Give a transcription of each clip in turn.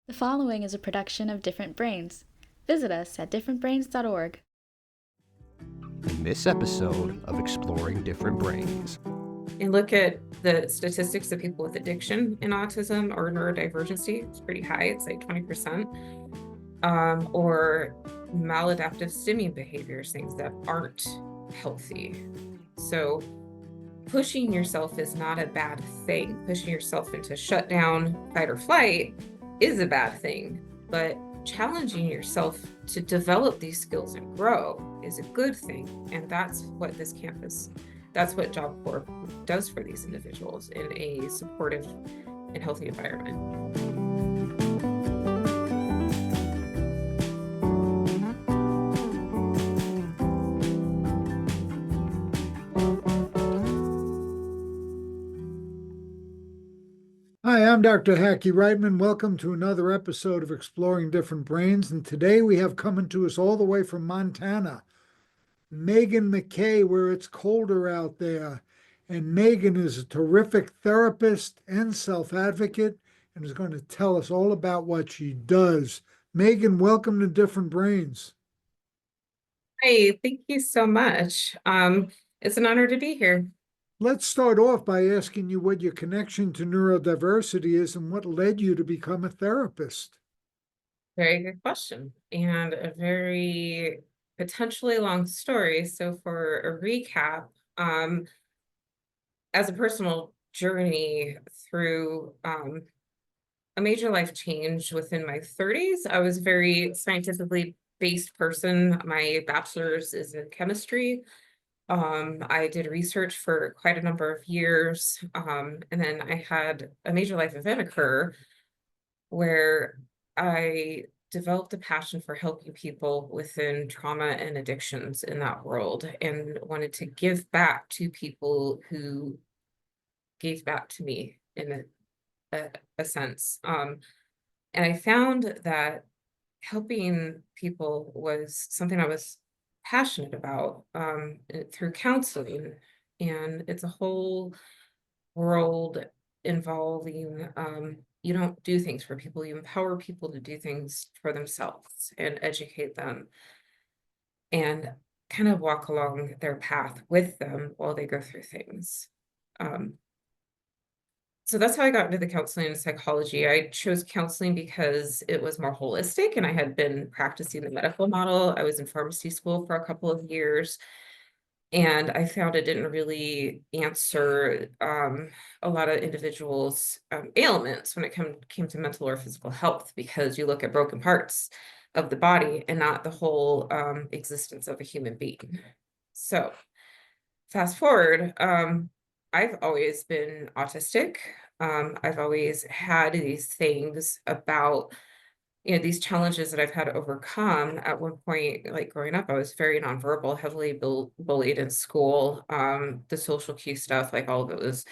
The following is a production of Different Brains. Visit us at differentbrains.org. In this episode of Exploring Different Brains. And look at the statistics of people with addiction in autism or neurodivergency. It's pretty high. It's like 20%. Or maladaptive stimming behaviors, things that aren't healthy. So pushing yourself is not a bad thing. Pushing yourself into shutdown, fight or flight is a bad thing. But challenging yourself to develop these skills and grow is a good thing. And that's what this campus, that's what Job Corps does for these individuals in a supportive and healthy environment. Hi, I'm Dr. Hackey Reitman. Welcome to another episode of Exploring Different Brains. And today we have coming to us all the way from Montana, Megan MacKay, where it's colder out there. And Megan is a terrific therapist and self-advocate and is going to tell us all about what she does. Megan, welcome to Different Brains. Hey, thank you so much. It's an honor to be here. Let's start off by asking you what your connection to neurodiversity is and what led you to become a therapist. Very good question, and a very potentially long story. So for a recap, as a personal journey through a major life change within my 30s, I was a very scientifically based person. My bachelor's is in chemistry. I did research for quite a number of years, and then I had a major life event occur where I developed a passion for helping people within trauma and addictions in that world, and wanted to give back to people who gave back to me in a sense. And I found that helping people was something I was passionate about through counseling. And it's a whole world involving you don't do things for people, you empower people to do things for themselves and educate them and kind of walk along their path with them while they go through things. So that's how I got into the counseling and psychology. I chose counseling because it was more holistic and I had been practicing the medical model. I was in pharmacy school for a couple of years, and I found it didn't really answer a lot of individuals' ailments when it came to mental or physical health, because you look at broken parts of the body and not the whole existence of a human being. So fast forward, I've always been autistic. I've always had these things about, these challenges that I've had to overcome. At one point, like growing up, I was very nonverbal, heavily bullied in school. The social cue stuff, like all of it was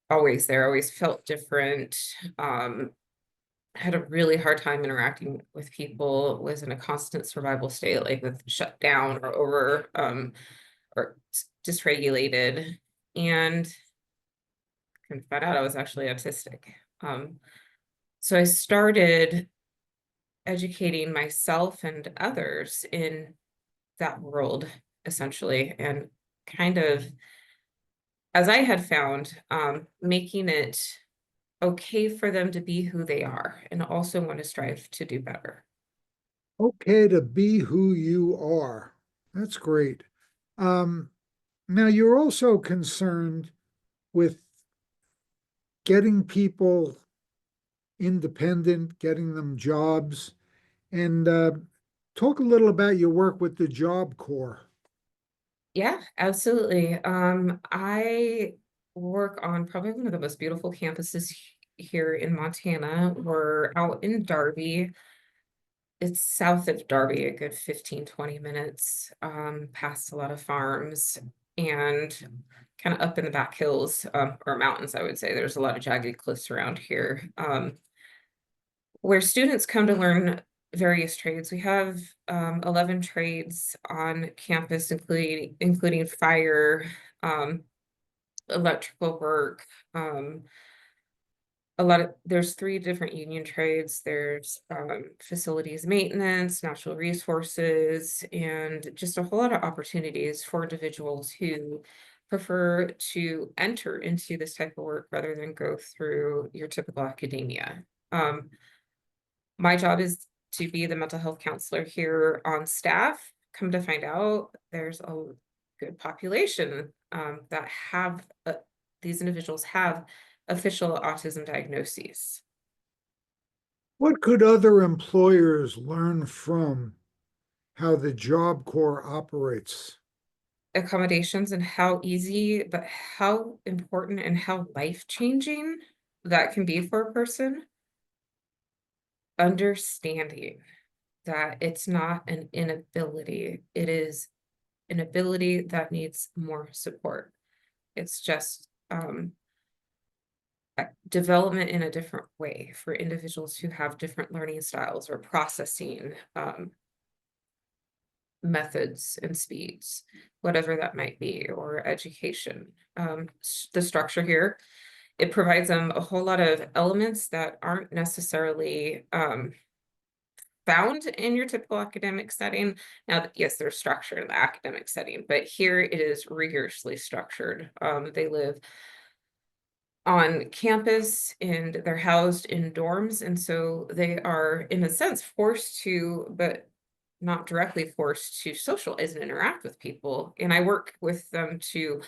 always there, always felt different. Had a really hard time interacting with people, was in a constant survival state, like with shut down or over or dysregulated, and I found out I was actually autistic. So I started educating myself and others in that world, essentially, and kind of, as I had found, making it okay for them to be who they are and also want to strive to do better. Okay to be who you are. That's great. Now, you're also concerned with getting people independent, getting them jobs, and talk a little about your work with the Job Corps. Yeah, absolutely. I work on probably one of the most beautiful campuses here in Montana. We're out in Darby. It's south of Darby, a good 15-20 minutes, past a lot of farms and kind of up in the back hills, or mountains, I would say. There's a lot of jagged cliffs around here, where students come to learn various trades. We have 11 trades on campus, including fire, electrical work, there's 3 different union trades. There's facilities maintenance, natural resources, and just a whole lot of opportunities for individuals who prefer to enter into this type of work rather than go through your typical academia. My job is to be the mental health counselor here on staff. Come to find out, there's a good population that have these individuals have official autism diagnoses. What could other employers learn from how the Job Corps operates? Accommodations and how easy, but how important and how life-changing that can be for a person. Understanding that it's not an inability, it is an ability that needs more support. It's just development in a different way for individuals who have different learning styles or processing methods and speeds, whatever that might be, or education. The structure here, it provides them a whole lot of elements that aren't necessarily found in your typical academic setting. Now, yes, there's structure in the academic setting, but here it is rigorously structured. They live on campus and they're housed in dorms, and so they are, in a sense, forced to, but not directly forced to, socialize and interact with people. And I work with them to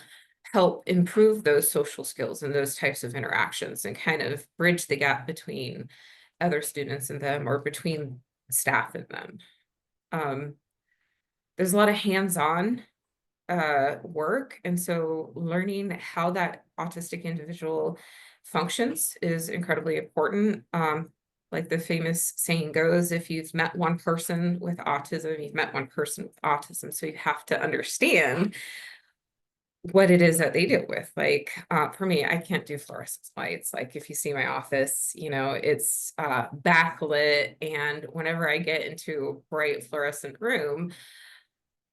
help improve those social skills and those types of interactions and kind of bridge the gap between other students and them, or between staff and them. There's a lot of hands-on work, and so learning how that autistic individual functions is incredibly important. Like the famous saying goes, if you've met one person with autism, you've met one person with autism. So you have to understand what it is that they deal with. Like for me, I can't do fluorescent lights. Like if you see my office, you know, it's backlit, and whenever I get into a bright fluorescent room,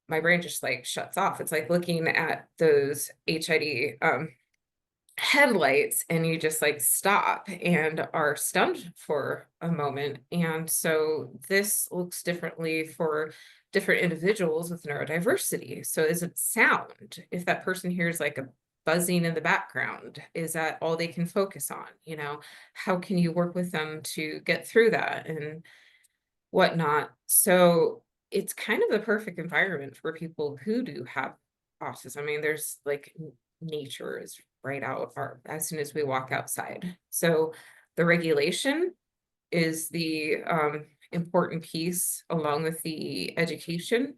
my brain just like shuts off. It's like looking at those HID headlights, and you just like stop and are stunned for a moment. And so this looks differently for different individuals with neurodiversity. So is it sound? If that person hears like a buzzing in the background, is that all they can focus on? You know, how can you work with them to get through that and whatnot? So it's kind of the perfect environment for people who do have autism. I mean, there's like nature is right out as soon as we walk outside. So the regulation is the important piece, along with the education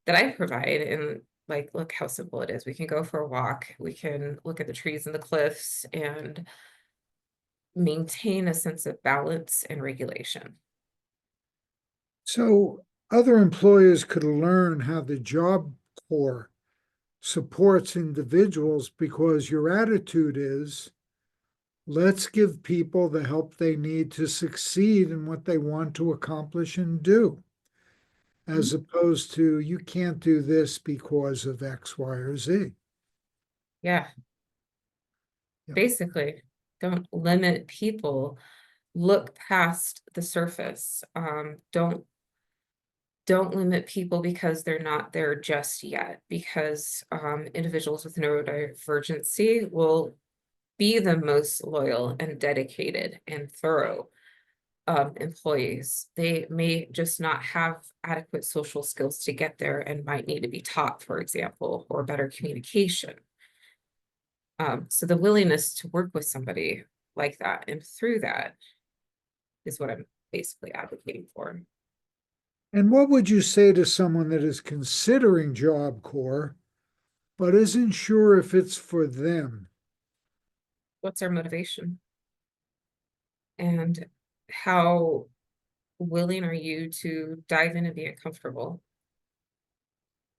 that I provide. And like, look how simple it is. We can go for a walk. We can look at the trees and the cliffs and maintain a sense of balance and regulation. So other employers could learn how the Job Corps supports individuals, because your attitude is, let's give people the help they need to succeed in what they want to accomplish and do, as opposed to, you can't do this because of X, Y, or Z. Yeah. Basically, don't limit people. Look past the surface. Don't limit people because they're not there just yet, because individuals with neurodivergency will be the most loyal and dedicated and thorough employees. They may just not have adequate social skills to get there and might need to be taught, for example, or better communication. So the willingness to work with somebody like that and through that is what I'm basically advocating for. And what would you say to someone that is considering Job Corps, but isn't sure if it's for them? What's our motivation? And how willing are you to dive in and be uncomfortable?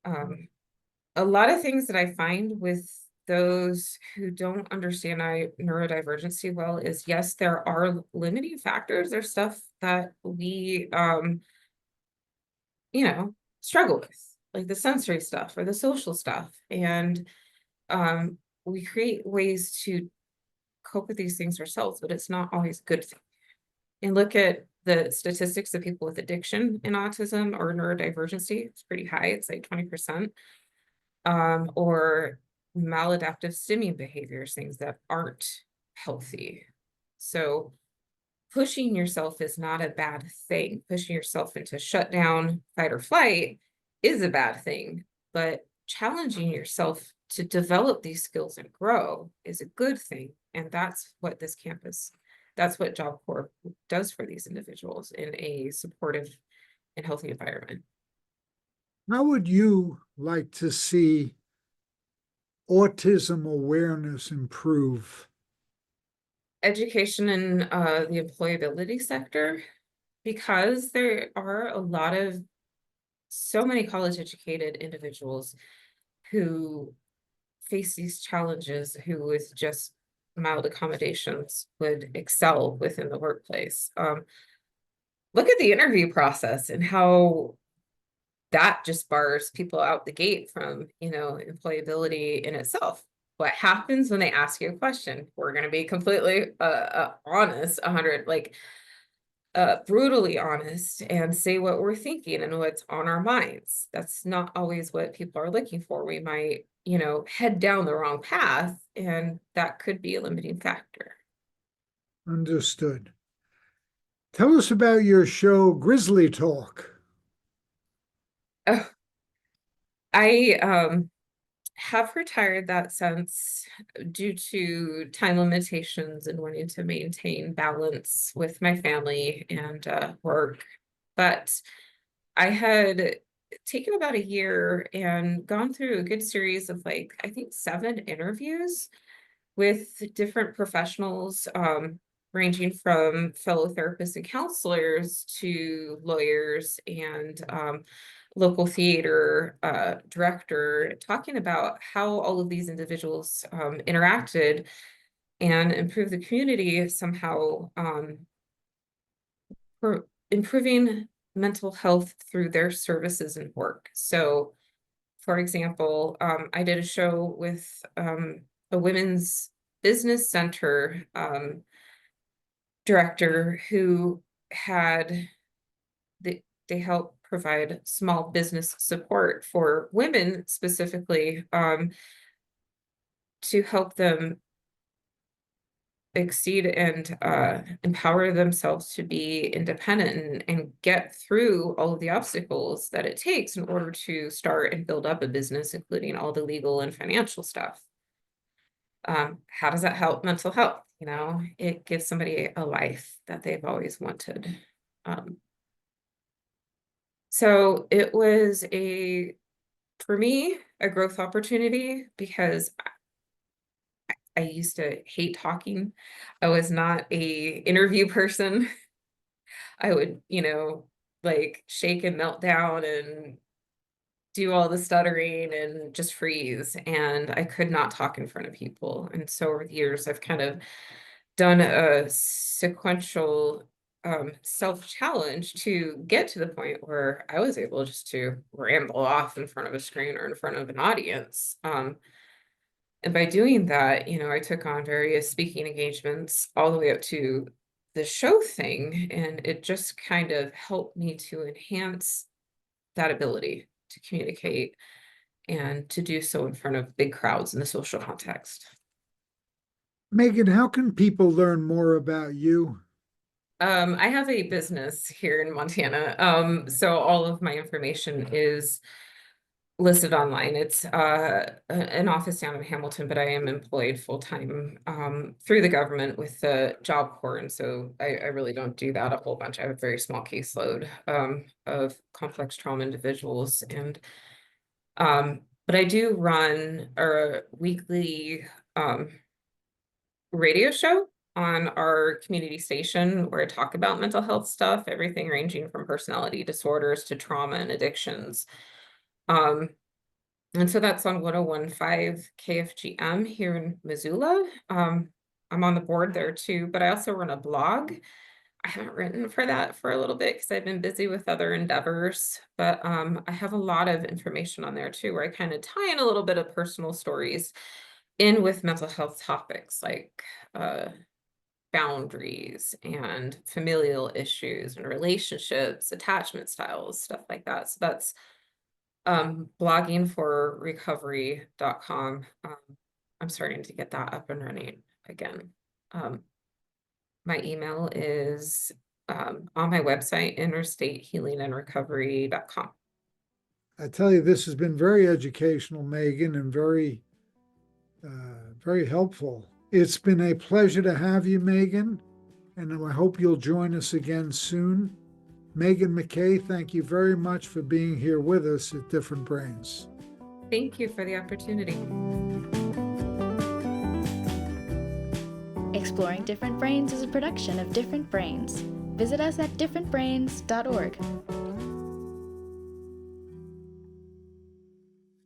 A lot of things that I find with those who don't understand neurodivergency well is, yes, there are limiting factors. There's stuff that we, you know, struggle with, like the sensory stuff or the social stuff. And we create ways to cope with these things ourselves, but it's not always a good thing. And look at the statistics of people with addiction in autism or neurodivergency. It's pretty high. It's like 20%. Or maladaptive stimming behaviors, things that aren't healthy. So pushing yourself is not a bad thing. Pushing yourself into shutdown, fight or flight is a bad thing, but challenging yourself to develop these skills and grow is a good thing. And that's what this campus, that's what Job Corps does for these individuals in a supportive and healthy environment. How would you like to see autism awareness improve? Education in the employability sector, because there are a lot of so many college educated individuals who face these challenges, who with just mild accommodations would excel within the workplace. Look at the interview process and how that just bars people out the gate from, employability in itself. What happens when they ask you a question? We're going to be completely honest, brutally honest, and say what we're thinking and what's on our minds. That's not always what people are looking for. We might, head down the wrong path, and that could be a limiting factor. Understood. Tell us about your show, Grizzly Talk. Oh, I have retired that since due to time limitations and wanting to maintain balance with my family and work. But I had taken about a year and gone through a good series of I think 7 interviews with different professionals, ranging from fellow therapists and counselors to lawyers and local theater director, talking about how all of these individuals interacted and improved the community somehow, for improving mental health through their services and work. So, for example, I did a show with a women's business center director who had they help provide small business support for women specifically, to help them exceed and empower themselves to be independent and get through all of the obstacles that it takes in order to start and build up a business, including all the legal and financial stuff. How does that help mental health? It gives somebody a life that they've always wanted. So it was for me, a growth opportunity, because I used to hate talking. I was not a interview person. I would, shake and melt down and do all the stuttering and just freeze. And I could not talk in front of people. And so over the years, I've kind of done a sequential self-challenge to get to the point where I was able just to ramble off in front of a screen or in front of an audience. And by doing that, I took on various speaking engagements all the way up to the show thing. And it just kind of helped me to enhance that ability to communicate and to do so in front of big crowds in the social context. Megan, how can people learn more about you? I have a business here in Montana. So all of my information is listed online. It's an office down in Hamilton, but I am employed full-time through the government with the Job Corps. And so I really don't do that a whole bunch. I have a very small caseload of complex trauma individuals. And but I do run a weekly radio show on our community station where I talk about mental health stuff, everything ranging from personality disorders to trauma and addictions. And so that's on 101.5 KFGM here in Missoula. I'm on the board there too, but I also run a blog. I haven't written for that for a little bit because I've been busy with other endeavors, but I have a lot of information on there too, where I kind of tie in a little bit of personal stories in with mental health topics like boundaries and familial issues and relationships, attachment styles, stuff like that. So that's blogging for recovery.com. I'm starting to get that up and running again. My email is on my website, interstatehealingandrecovery.com. I tell you, this has been very educational, Megan, and very helpful. It's been a pleasure to have you, Megan, and I hope you'll join us again soon. Megan MacKay, thank you very much for being here with us at Different Brains. Thank you for the opportunity. Exploring Different Brains is a production of Different Brains. Visit us at differentbrains.org.